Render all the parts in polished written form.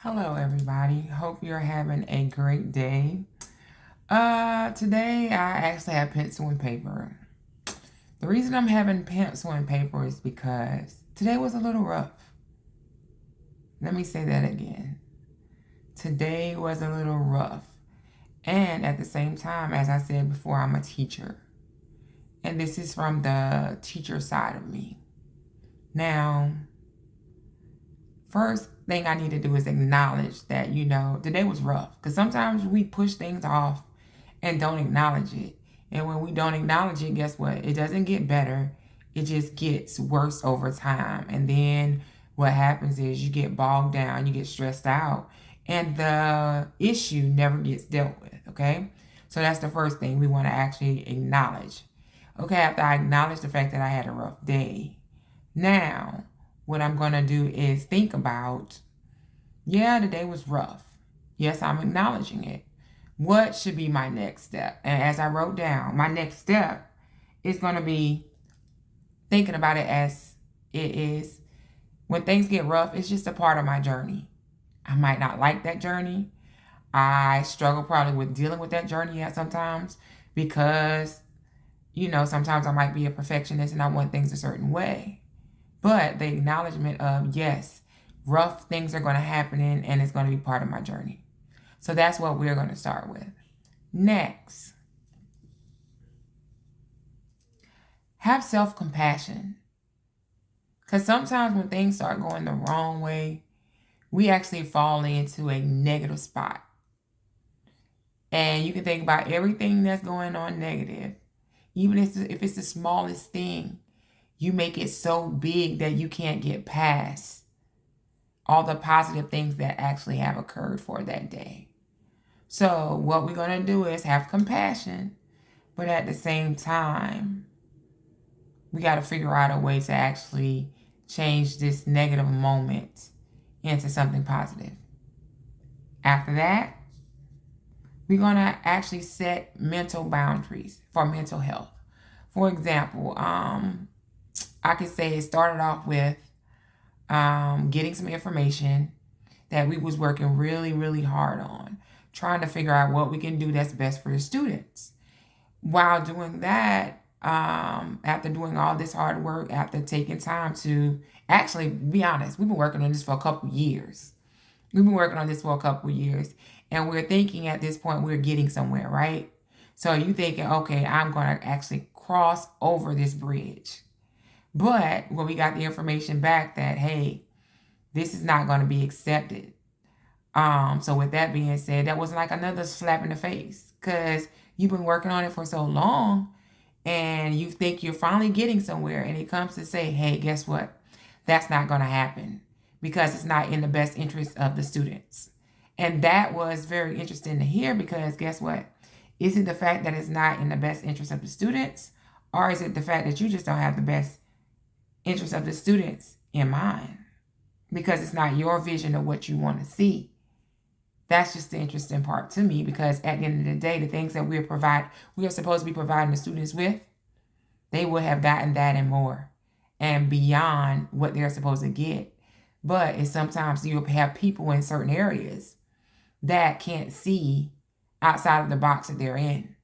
Hello, everybody. Hope you're having a great day. Today I actually have pencil and paper. The reason I'm having pencil and paper is because today was a little rough. Let me say that again. Today was a little rough. And at the same time, as I said before, I'm a teacher. And this is from the teacher side of me. Now, first thing I need to do is acknowledge that, today was rough. Because sometimes we push things off and don't acknowledge it. And when we don't acknowledge it, guess what? It doesn't get better. It just gets worse over time. And then what happens is you get bogged down, you get stressed out, and the issue never gets dealt with, okay? So that's the first thing we want to actually acknowledge. Okay, after I acknowledge the fact that I had a rough day, now what I'm going to do is think about, yeah, the day was rough. Yes, I'm acknowledging it. What should be my next step? And as I wrote down, my next step is going to be thinking about it as it is. When things get rough, it's just a part of my journey. I might not like that journey. I struggle probably with dealing with that journey at sometimes because, sometimes I might be a perfectionist and I want things a certain way. But the acknowledgement of, yes, rough things are going to happen and it's going to be part of my journey. So that's what we're going to start with. Next, have self-compassion. Because sometimes when things start going the wrong way, we actually fall into a negative spot. And you can think about everything that's going on negative. Even if it's the smallest thing, you make it so big that you can't get past all the positive things that actually have occurred for that day. So what we're going to do is have compassion, but at the same time, we got to figure out a way to actually change this negative moment into something positive. After that, we're going to actually set mental boundaries for mental health. For example, I could say it started off with getting some information that we was working really, really hard on, trying to figure out what we can do that's best for the students. While doing that, after doing all this hard work, after taking time to actually be honest, we've been working on this for a couple years. And we're thinking at this point we're getting somewhere, right? So you thinking, okay, I'm going to actually cross over this bridge. But when we got the information back that, hey, this is not going to be accepted. So with that being said, that was like another slap in the face because you've been working on it for so long and you think you're finally getting somewhere and it comes to say, hey, guess what? That's not going to happen because it's not in the best interest of the students. And that was very interesting to hear because guess what? Is it the fact that it's not in the best interest of the students, or is it the fact that you just don't have the best interest of the students in mind? Because it's not your vision of what you want to see. That's just the interesting part to me because at the end of the day, the things that we are supposed to be providing the students with, they would have gotten that and more and beyond what they're supposed to get. But it's sometimes you have people in certain areas that can't see outside of the box that they're in.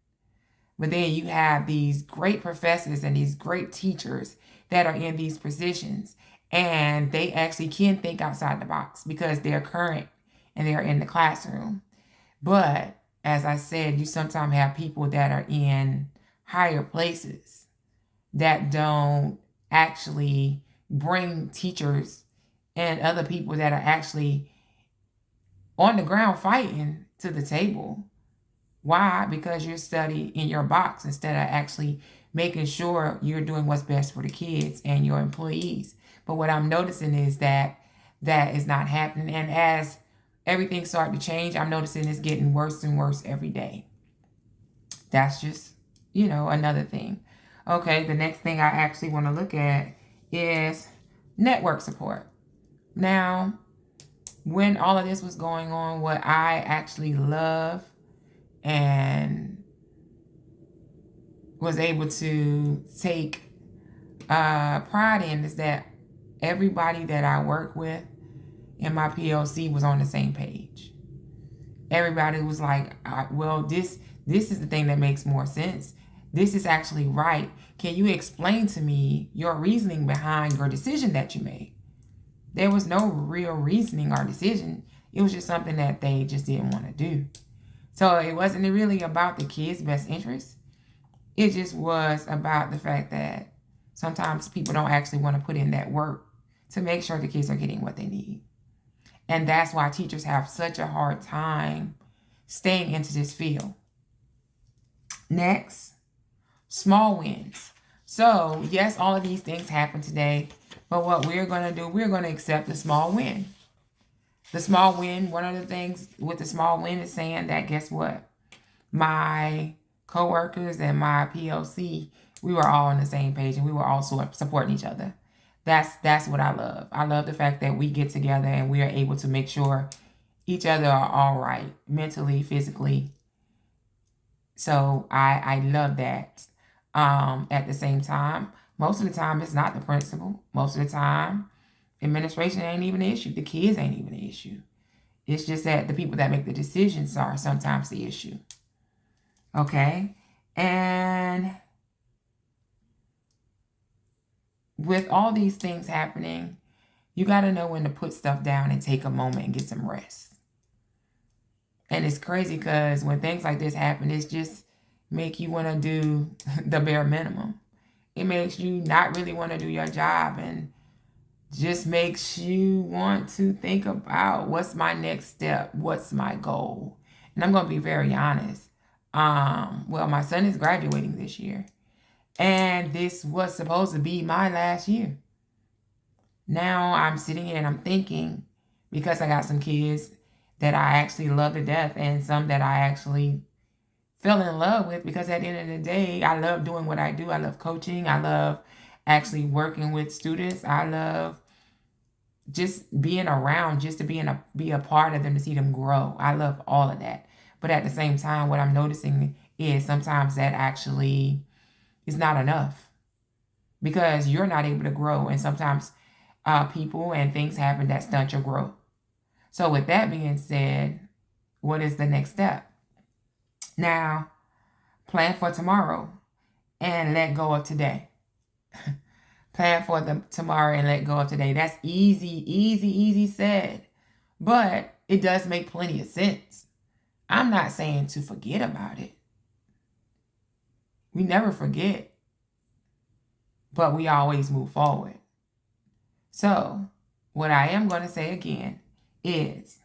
But then you have these great professors and these great teachers that are in these positions, and they actually can think outside the box because they're current and they're in the classroom. But as I said, you sometimes have people that are in higher places that don't actually bring teachers and other people that are actually on the ground fighting to the table. Why? Because you're studying in your box instead of actually making sure you're doing what's best for the kids and your employees. But what I'm noticing is that is not happening. And as everything started to change, I'm noticing it's getting worse and worse every day. That's just, another thing. Okay, the next thing I actually want to look at is network support. Now, when all of this was going on, what I actually love and was able to take pride in is that everybody that I work with and my PLC was on the same page. Everybody was like, well, this is the thing that makes more sense. This is actually right. Can you explain to me your reasoning behind your decision that you made? There was no real reasoning or decision. It was just something that they just didn't want to do. So it wasn't really about the kids' best interest. It just was about the fact that sometimes people don't actually want to put in that work to make sure the kids are getting what they need. And that's why teachers have such a hard time staying into this field. Next, small wins. So yes, all of these things happen today, but what we're going to do, we're going to accept the small win. The small win, one of the things with the small win is saying that, guess what? My coworkers and my PLC, we were all on the same page and we were all supporting each other. That's what I love. I love the fact that we get together and we are able to make sure each other are all right, mentally, physically. So I love that. At the same time, most of the time it's not the principal. Most of the time, administration ain't even an issue. The kids ain't even an issue. It's just that the people that make the decisions are sometimes the issue. Okay? And with all these things happening, you got to know when to put stuff down and take a moment and get some rest. And it's crazy because when things like this happen, it's just make you want to do the bare minimum. It makes you not really want to do your job and just makes you want to think about what's my next step, what's my goal. And I'm going to be very honest. Well, my son is graduating this year. And this was supposed to be my last year. Now I'm sitting here and I'm thinking, because I got some kids that I actually love to death and some that I actually fell in love with, because at the end of the day, I love doing what I do. I love coaching. I love actually working with students. I love just being around, just to be a part of them, to see them grow. I love all of that. But at the same time, what I'm noticing is sometimes that actually is not enough, because you're not able to grow. And sometimes people and things happen that stunt your growth. So with that being said, what is the next step? Now, plan for tomorrow and let go of today. Plan for the tomorrow and let go of today. That's easy said. But it does make plenty of sense. I'm not saying to forget about it. We never forget. But we always move forward. So, what I am going to say again is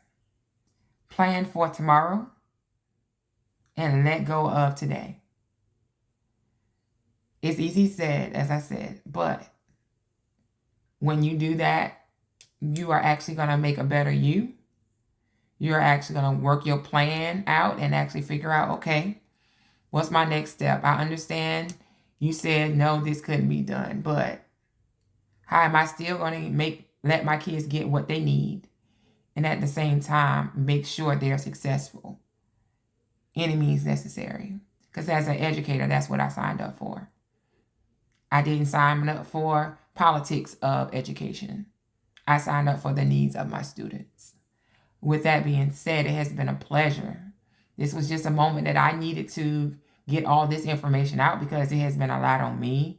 plan for tomorrow and let go of today. It's easy said, as I said, but when you do that, you are actually going to make a better you. You're actually going to work your plan out and actually figure out, okay, what's my next step? I understand you said, no, this couldn't be done, but how am I still going to let my kids get what they need? And at the same time, make sure they're successful. Any means necessary. Because as an educator, that's what I signed up for. I didn't sign up for politics of education. I signed up for the needs of my students. With that being said, it has been a pleasure. This was just a moment that I needed to get all this information out, because it has been a lot on me.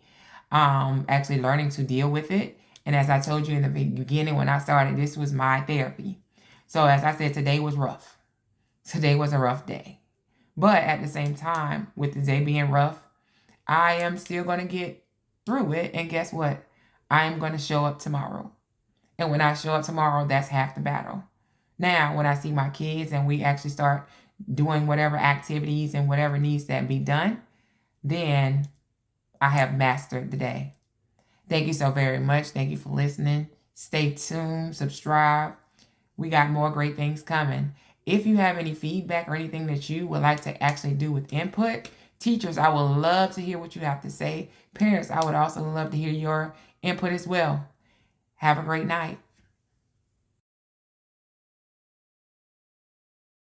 Actually learning to deal with it. And as I told you in the beginning when I started, this was my therapy. So as I said, today was rough. Today was a rough day. But at the same time, with the day being rough, I am still going to get through it. And guess what? I am going to show up tomorrow. And when I show up tomorrow, that's half the battle. Now, when I see my kids and we actually start doing whatever activities and whatever needs to be done, then I have mastered the day. Thank you so very much. Thank you for listening. Stay tuned. Subscribe. We got more great things coming. If you have any feedback or anything that you would like to actually do with input, teachers, I would love to hear what you have to say. Parents, I would also love to hear your input as well. Have a great night.